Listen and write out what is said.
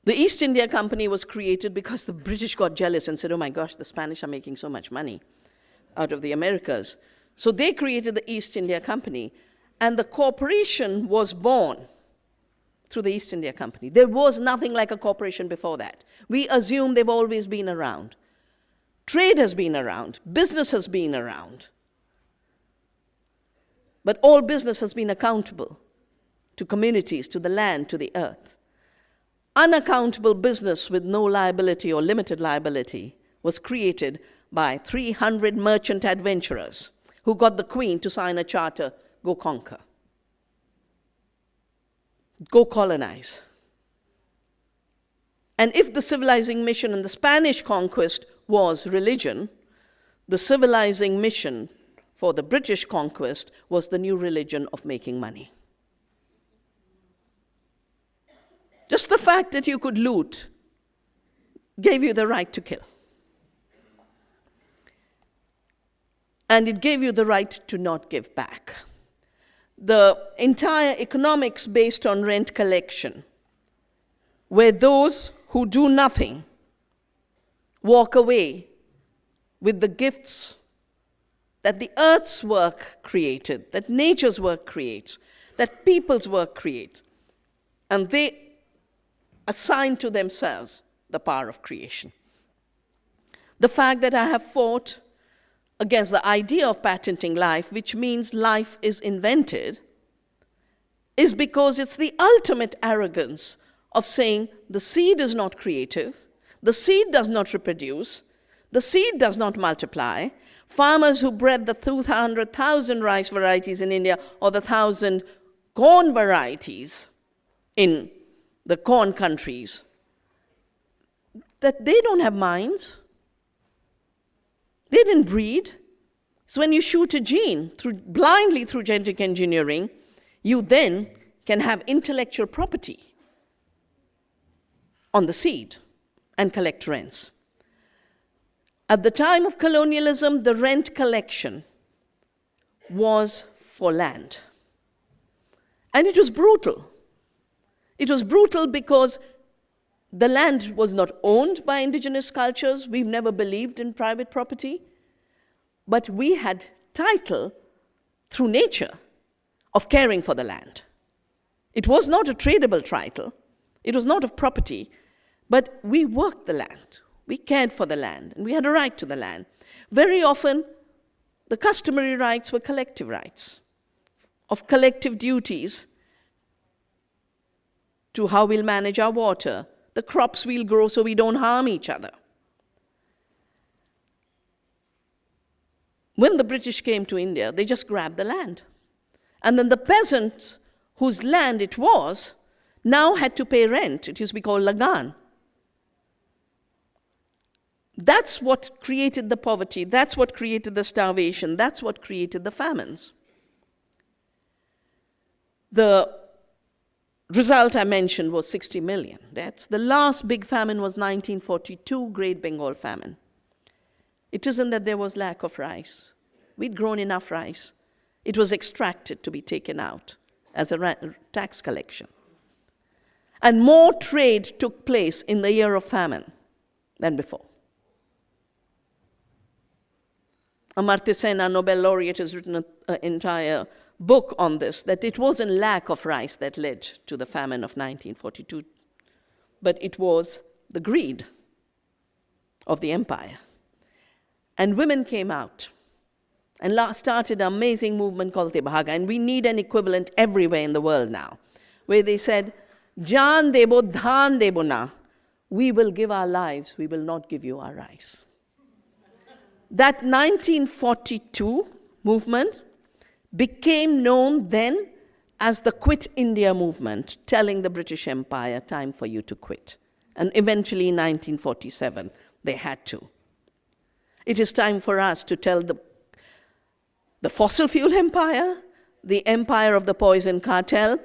The East India Company was created because the British got jealous and said, oh my gosh, the Spanish are making so much money out of the Americas. So they created the East India Company, and the corporation was born through the East India Company. There was nothing like a corporation before that. We assume they've always been around. Trade has been around. Business has been around. But all business has been accountable to communities, to the land, to the earth. Unaccountable business with no liability or limited liability was created by 300 merchant adventurers who got the Queen to sign a charter, go conquer, go colonize. And if the civilizing mission in the Spanish conquest was religion, the civilizing mission for the British conquest was the new religion of making money. Just the fact that you could loot gave you the right to kill. And it gave you the right to not give back. The entire economics based on rent collection, where those who do nothing walk away with the gifts that the earth's work created, that nature's work creates, that people's work creates, and they assign to themselves the power of creation. The fact that I have fought against the idea of patenting life, which means life is invented, is because it's the ultimate arrogance of saying the seed is not creative, the seed does not reproduce, the seed does not multiply. Farmers who bred the 200,000 rice varieties in India or the 1,000 corn varieties in the corn countries, that they don't have minds. They didn't breed. So when you shoot a gene blindly through genetic engineering, you then can have intellectual property on the seed and collect rents. At the time of colonialism, the rent collection was for land. And it was brutal. It was brutal because the land was not owned by indigenous cultures. We've never believed in private property. But we had title through nature of caring for the land. It was not a tradable title. It was not of property. But we worked the land. We cared for the land. And we had a right to the land. Very often, the customary rights were collective rights of collective duties to how we'll manage our water, the crops we'll grow so we don't harm each other. When the British came to India, they just grabbed the land. And then the peasants whose land it was now had to pay rent. It used to be called lagan. That's what created the poverty. That's what created the starvation. That's what created the famines. The result I mentioned was 60 million deaths. The last big famine was 1942, Great Bengal famine. It isn't that there was lack of rice. We'd grown enough rice. It was extracted to be taken out as a tax collection. And more trade took place in the year of famine than before. Amartya Sen, our Nobel laureate, has written an entire book on this, that it wasn't lack of rice that led to the famine of 1942, but it was the greed of the empire. And women came out and started an amazing movement called Tebhaga, and we need an equivalent everywhere in the world now, where they said, Jaan debo, dhaan debo na. We will give our lives, we will not give you our rice. That 1942 movement became known then as the Quit India movement, telling the British Empire, time for you to quit. And eventually in 1947, they had to. It is time for us to tell the fossil fuel empire, the empire of the poison cartel,